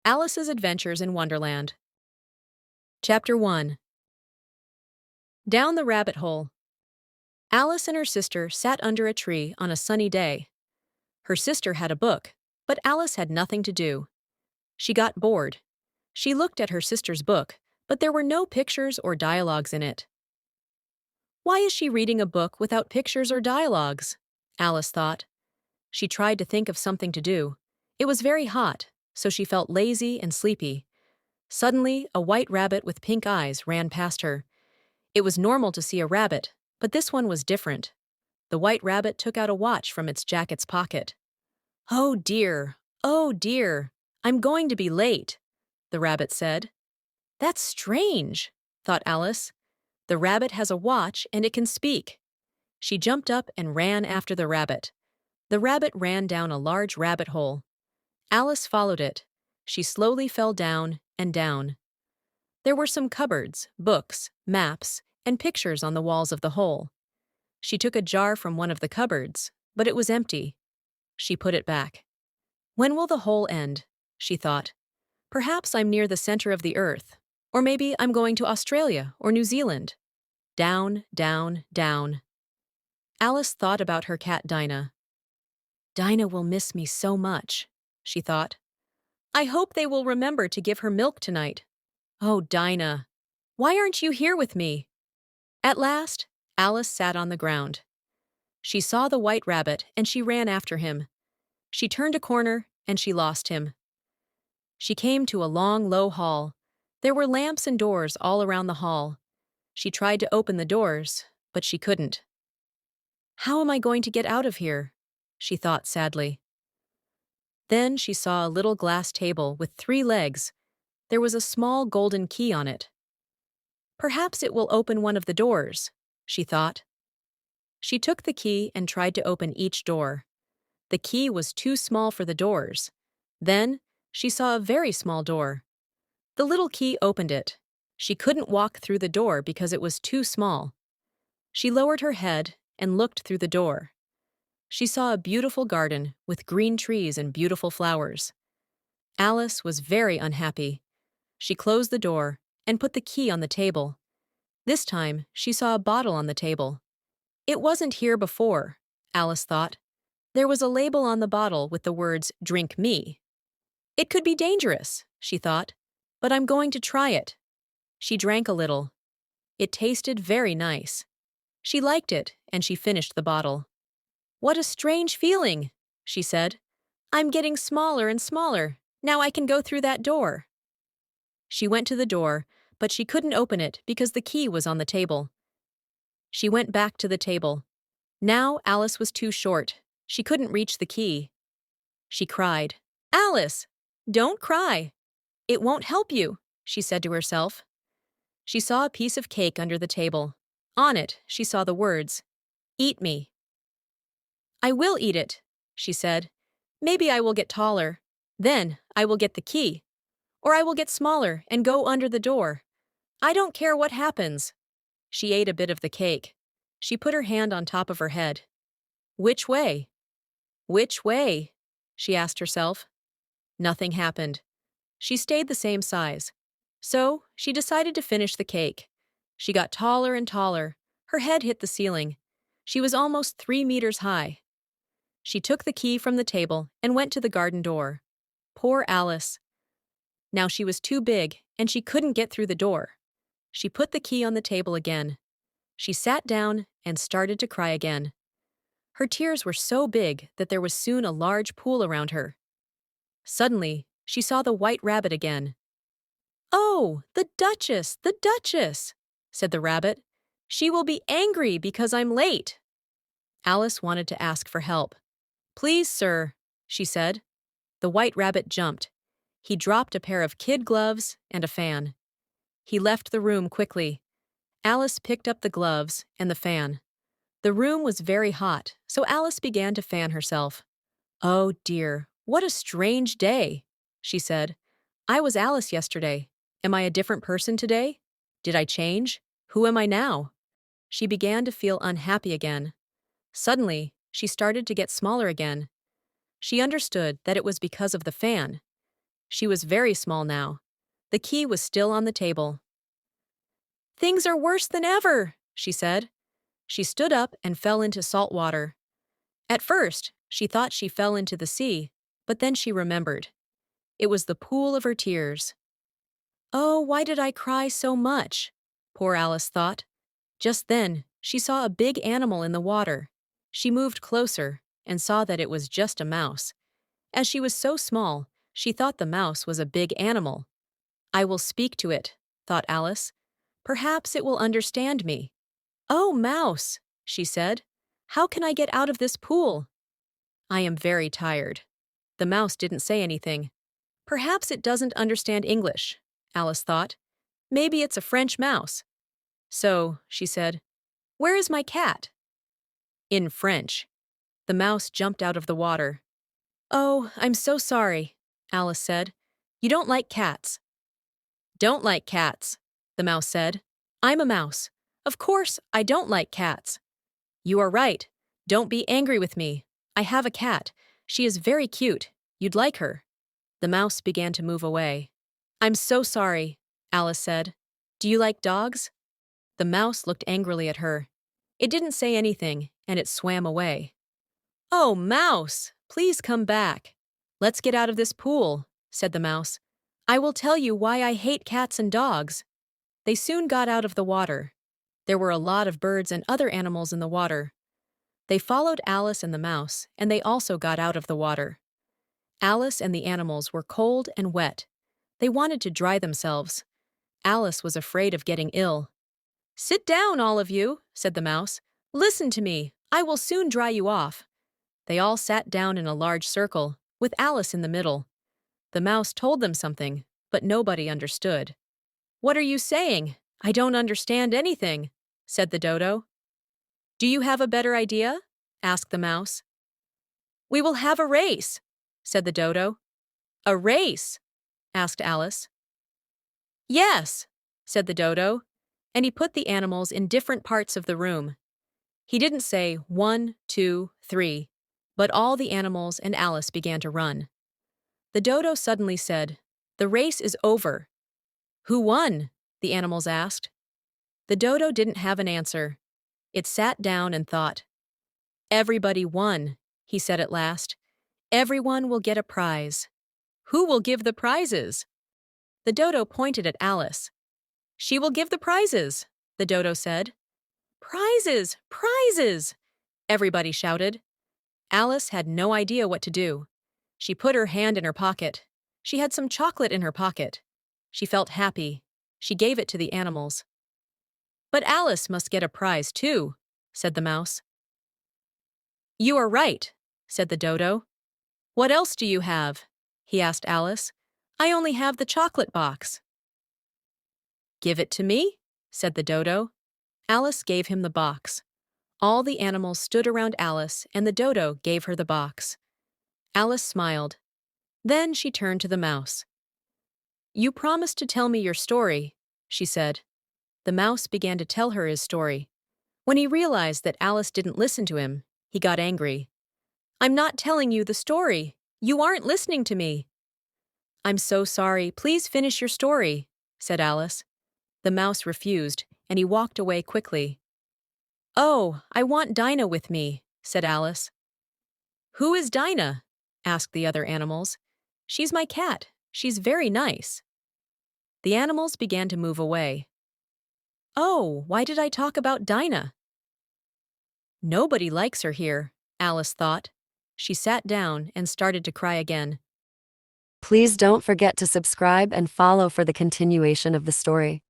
Alice's Adventures in Wonderland. Chapter 1. Down the Rabbit Hole. Alice and her sister sat under a tree on a sunny day. Her sister had a book, but Alice had nothing to do. She got bored. She looked at her sister's book, but there were no pictures or dialogues in it. Why is she reading a book without pictures or dialogues? Alice thought. She tried to think of something to do. It was very hot, so she felt lazy and sleepy. Suddenly, a white rabbit with pink eyes ran past her. It was normal to see a rabbit, but this one was different. The white rabbit took out a watch from its jacket's pocket. "Oh dear, oh dear, I'm going to be late," the rabbit said. "That's strange," thought Alice. The rabbit has a watch and it can speak. She jumped up and ran after the rabbit. The rabbit ran down a large rabbit hole. Alice followed it. She slowly fell down and down. There were some cupboards, books, maps, and pictures on the walls of the hole. She took a jar from one of the cupboards, but it was empty. She put it back. "When will the hole end?" she thought. "Perhaps I'm near the center of the earth, or maybe I'm going to Australia or New Zealand." Down, down, down. Alice thought about her cat Dinah. "Dinah will miss me so much," she thought. "I hope they will remember to give her milk tonight. Oh, Dinah, why aren't you here with me?" At last, Alice sat on the ground. She saw the white rabbit and she ran after him. She turned a corner and she lost him. She came to a long, low hall. There were lamps and doors all around the hall. She tried to open the doors, but she couldn't. "How am I going to get out of here?" she thought sadly. Then she saw a little glass table with 3 legs. There was a small golden key on it. "Perhaps it will open one of the doors," she thought. She took the key and tried to open each door. The key was too small for the doors. Then she saw a very small door. The little key opened it. She couldn't walk through the door because it was too small. She lowered her head and looked through the door. She saw a beautiful garden with green trees and beautiful flowers. Alice was very unhappy. She closed the door and put the key on the table. This time, she saw a bottle on the table. It wasn't here before, Alice thought. There was a label on the bottle with the words, "Drink me." It could be dangerous, she thought, but I'm going to try it. She drank a little. It tasted very nice. She liked it, and she finished the bottle. "What a strange feeling," she said. "I'm getting smaller and smaller. Now I can go through that door." She went to the door, but she couldn't open it because the key was on the table. She went back to the table. Now Alice was too short. She couldn't reach the key. She cried, "Alice, don't cry. It won't help you," she said to herself. She saw a piece of cake under the table. On it, she saw the words, "Eat me." "I will eat it," she said. "Maybe I will get taller. Then I will get the key. Or I will get smaller and go under the door. I don't care what happens." She ate a bit of the cake. She put her hand on top of her head. "Which way? Which way?" she asked herself. Nothing happened. She stayed the same size. So she decided to finish the cake. She got taller and taller. Her head hit the ceiling. She was almost 3 meters high. She took the key from the table and went to the garden door. Poor Alice. Now she was too big and she couldn't get through the door. She put the key on the table again. She sat down and started to cry again. Her tears were so big that there was soon a large pool around her. Suddenly, she saw the white rabbit again. "Oh, the Duchess," said the rabbit. "She will be angry because I'm late." Alice wanted to ask for help. "Please, sir," she said. The white rabbit jumped. He dropped a pair of kid gloves and a fan. He left the room quickly. Alice picked up the gloves and the fan. The room was very hot, so Alice began to fan herself. "Oh dear, what a strange day," she said. "I was Alice yesterday. Am I a different person today? Did I change? Who am I now?" She began to feel unhappy again. Suddenly, she started to get smaller again. She understood that it was because of the fan. She was very small now. The key was still on the table. "Things are worse than ever," she said. She stood up and fell into salt water. At first, she thought she fell into the sea, but then she remembered. It was the pool of her tears. "Oh, why did I cry so much?" poor Alice thought. Just then, she saw a big animal in the water. She moved closer and saw that it was just a mouse. As she was so small, she thought the mouse was a big animal. "I will speak to it," thought Alice. "Perhaps it will understand me." "Oh, mouse," she said, "how can I get out of this pool?" "I am very tired." The mouse didn't say anything. Perhaps it doesn't understand English, Alice thought. Maybe it's a French mouse. "So," she said, "where is my cat?" In French. The mouse jumped out of the water. "Oh, I'm so sorry," Alice said. "You don't like cats." "Don't like cats," the mouse said. "I'm a mouse. Of course, I don't like cats." "You are right. Don't be angry with me. I have a cat. She is very cute. You'd like her." The mouse began to move away. "I'm so sorry," Alice said. "Do you like dogs?" The mouse looked angrily at her. It didn't say anything, and it swam away. "Oh, mouse, please come back. Let's get out of this pool," said the mouse. "I will tell you why I hate cats and dogs." They soon got out of the water. There were a lot of birds and other animals in the water. They followed Alice and the mouse, and they also got out of the water. Alice and the animals were cold and wet. They wanted to dry themselves. Alice was afraid of getting ill. "Sit down, all of you," said the mouse. "Listen to me. I will soon dry you off." They all sat down in a large circle, with Alice in the middle. The mouse told them something, but nobody understood. "What are you saying? I don't understand anything," said the dodo. "Do you have a better idea?" asked the mouse. "We will have a race," said the dodo. "A race?" asked Alice. "Yes," said the dodo, and he put the animals in different parts of the room. He didn't say 1, 2, 3, but all the animals and Alice began to run. The dodo suddenly said, "The race is over." "Who won?" the animals asked. The dodo didn't have an answer. It sat down and thought. "Everybody won," he said at last. "Everyone will get a prize." "Who will give the prizes?" The dodo pointed at Alice. "She will give the prizes," the dodo said. "Prizes! Prizes!" everybody shouted. Alice had no idea what to do. She put her hand in her pocket. She had some chocolate in her pocket. She felt happy. She gave it to the animals. "But Alice must get a prize too," said the mouse. "You are right," said the dodo. "What else do you have?" he asked Alice. "I only have the chocolate box." "Give it to me," said the dodo. Alice gave him the box. All the animals stood around Alice, and the dodo gave her the box. Alice smiled. Then she turned to the mouse. "You promised to tell me your story," she said. The mouse began to tell her his story. When he realized that Alice didn't listen to him, he got angry. "I'm not telling you the story. You aren't listening to me." "I'm so sorry. Please finish your story," said Alice. The mouse refused, and he walked away quickly. "Oh, I want Dinah with me," said Alice. "Who is Dinah?" asked the other animals. "She's my cat. She's very nice." The animals began to move away. "Oh, why did I talk about Dinah?" "Nobody likes her here," Alice thought. She sat down and started to cry again. Please don't forget to subscribe and follow for the continuation of the story.